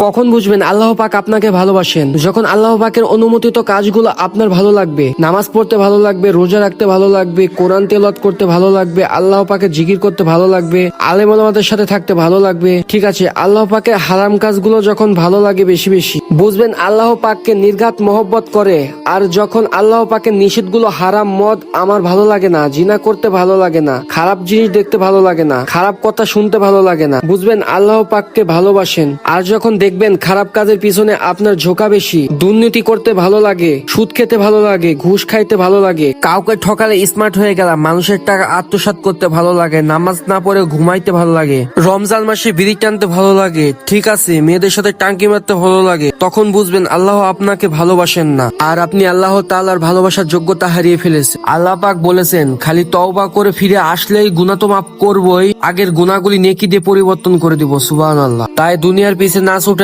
কখন বুঝবেন আল্লাহ পাক আপনাকে ভালোবাসেন? যখন আল্লাহ পাকের অনুমোদিত কাজগুলো আপনার ভালো লাগবে, নামাজ পড়তে ভালো লাগবে, রোজা রাখতে ভালো লাগবে, কোরআন তেলাওয়াত করতে ভালো লাগবে, আল্লাহ পাকের জিকির করতে ভালো লাগবে, আলেম ওলামাদের সাথে থাকতে ভালো লাগবে। ঠিক আছে, আল্লাহ পাকের হারাম কাজগুলো যখন ভালো লাগে বেশি বেশি, বুঝবেন আল্লাহ পাককে নির্ঘাত মহব্বত করে। আর যখন আল্লাহ পাকের নিষেধগুলো হারাম, মদ আমার ভালো লাগে না, জিনা করতে ভালো লাগে না, খারাপ জিনিস দেখতে ভালো লাগে না, খারাপ কথা শুনতে ভালো লাগে না, বুঝবেন আল্লাহ পাককে ভালোবাসেন। আর যখন দেখবেন খারাপ কাজের পিছনে আপনার ঝোঁকা বেশি, দুর্নীতি করতে ভালো লাগে, সুদ খেতে ভালো লাগে, ঘুষ খাইতে ভালো লাগে, কাউকে ঠকালে স্মার্ট হয়ে গেলাম, মানুষের টাকা আত্মসাৎ করতে ভালো লাগে, নামাজ না পড়ে ঘুমাইতে ভালো লাগে, রমজান মাসে বিড়ি টানতে ভালো লাগে, ঠিক আছে মেয়েদের সাথে টাঙ্কি মারতে ভালো লাগে, তখন বুঝবেন আল্লাহ আপনাকে ভালোবাসেন না, আর আপনি আল্লাহ তাআলার ভালোবাসার যোগ্যতা হারিয়ে ফেলেছেন। আল্লাহ পাক বলেছেন, খালি তওবা করে ফিরে আসলেই গুনাহ তো মাফ করবই, আগের গুনাহগুলি নেকি দিয়ে পরিবর্তন করে দিব। সুবহানাল্লাহ। তাই দুনিয়ার পিছে না ছুটে